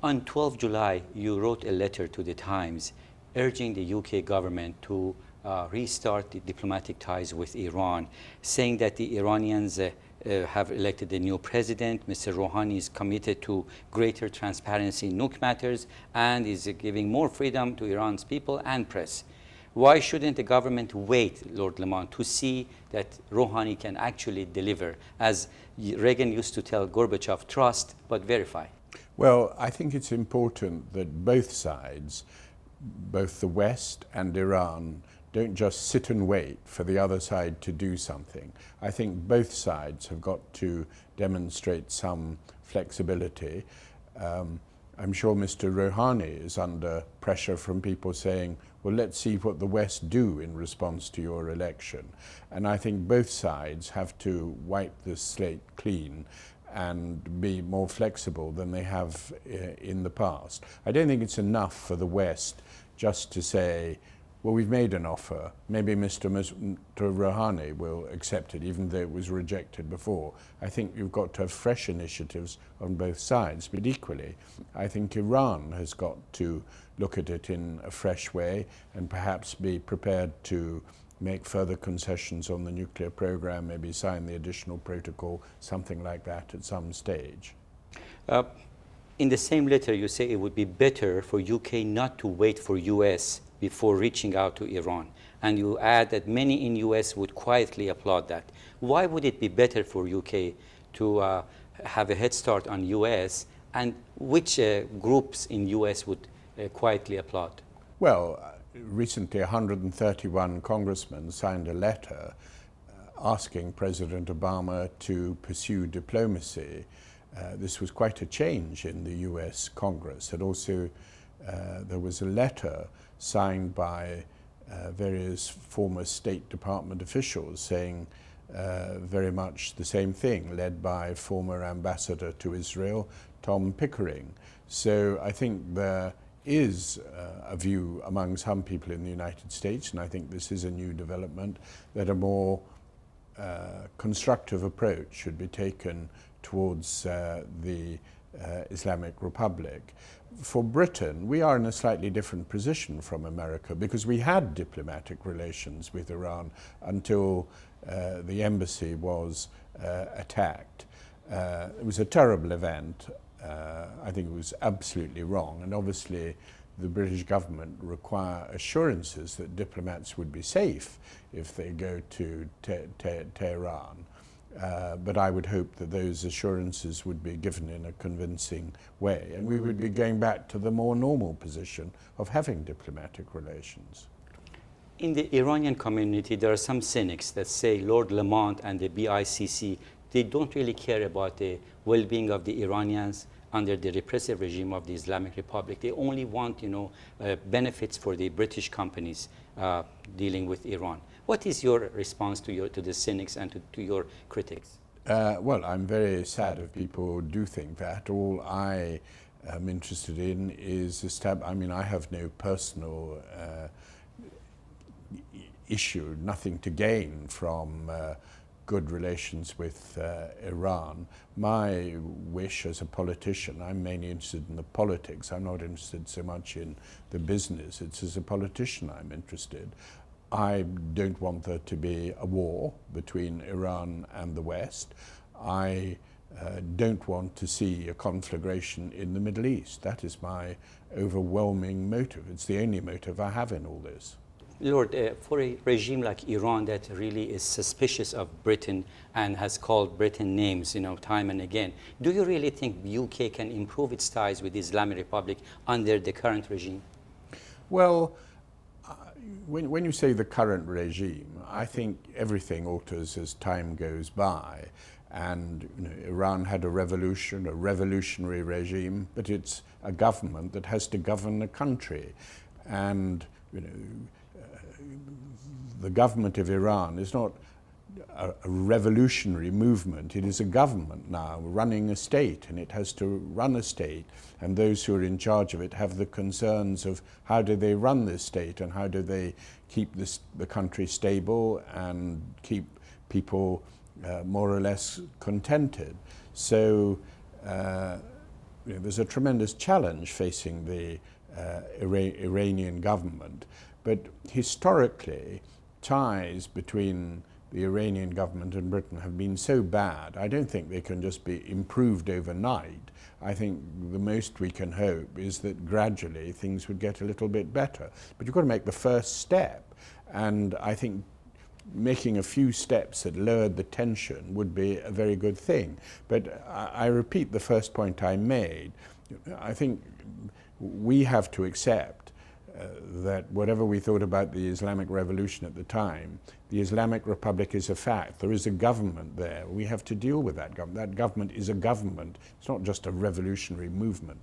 On 12 July, you wrote a letter to the Times urging the UK government to restart the diplomatic ties with Iran, saying that the Iranians have elected a new president. Mr. Rouhani is committed to greater transparency in nuclear matters and is giving more freedom to Iran's people and press. Why shouldn't the government wait, Lord Lamont, to see that Rouhani can actually deliver? As Reagan used to tell Gorbachev, trust but verify. Well, I think it's important that both sides, both the West and Iran, don't just sit and wait for the other side to do something. I think both sides have got to demonstrate some flexibility. I'm sure Mr. Rouhani is under pressure from people saying, well, let's see what the West do in response to your election. And I think both sides have to wipe the slate clean and be more flexible than they have in the past. I don't think it's enough for the West just to say, well, we've made an offer, maybe Mr. Rouhani will accept it, even though it was rejected before. I think you've got to have fresh initiatives on both sides, but equally, I think Iran has got to look at it in a fresh way and perhaps be prepared to make further concessions on the nuclear program, maybe sign the additional protocol, something like that at some stage. In the same letter, you say it would be better for UK not to wait for US before reaching out to Iran. And you add that many in US would quietly applaud that. Why would it be better for UK to have a head start on US, and which groups in US would quietly applaud? Well, recently 131 congressmen signed a letter asking President Obama to pursue diplomacy. This was quite a change in the US Congress. And also there was a letter signed by various former State Department officials saying very much the same thing, led by former ambassador to Israel, Tom Pickering. So I think there is a view among some people in the United States, and I think this is a new development, that a more constructive approach should be taken towards the Islamic Republic. For Britain, we are in a slightly different position from America because we had diplomatic relations with Iran until the embassy was attacked. It was a terrible event. I think it was absolutely wrong, and obviously the British government require assurances that diplomats would be safe if they go to Tehran. But I would hope that those assurances would be given in a convincing way, and we would be going back to the more normal position of having diplomatic relations. In the Iranian community, there are some cynics that say Lord Lamont and the BICC, they don't really care about the well-being of the Iranians under the repressive regime of the Islamic Republic. They only want, benefits for the British companies dealing with Iran. What is your response to the cynics and to your critics? Well, I'm very sad if people do think that. All I am interested in is I have no personal issue, nothing to gain from good relations with Iran. My wish as a politician, I'm mainly interested in the politics. I'm not interested so much in the business. It's as a politician I'm interested. I don't want there to be a war between Iran and the West. I don't want to see a conflagration in the Middle East. That is my overwhelming motive. It's the only motive I have in all this. Lord, for a regime like Iran that really is suspicious of Britain and has called Britain names, time and again, do you really think UK can improve its ties with the Islamic Republic under the current regime? Well, when you say the current regime, I think everything alters as time goes by. And Iran had a revolutionary regime, but it's a government that has to govern the country. And the government of Iran is not a revolutionary movement. It is a government now running a state, and it has to run a state. And those who are in charge of it have the concerns of how do they run this state and how do they keep the country stable and keep people more or less contented. So there's a tremendous challenge facing the Iranian government, but historically ties between the Iranian government and Britain have been so bad, I don't think they can just be improved overnight. I think the most we can hope is that gradually things would get a little bit better. But you've got to make the first step, and I think making a few steps that lowered the tension would be a very good thing. But I repeat the first point I made. I think we have to accept that whatever we thought about the Islamic Revolution at the time, the Islamic Republic is a fact. There is a government there. We have to deal with that government. That government is a government. It's not just a revolutionary movement.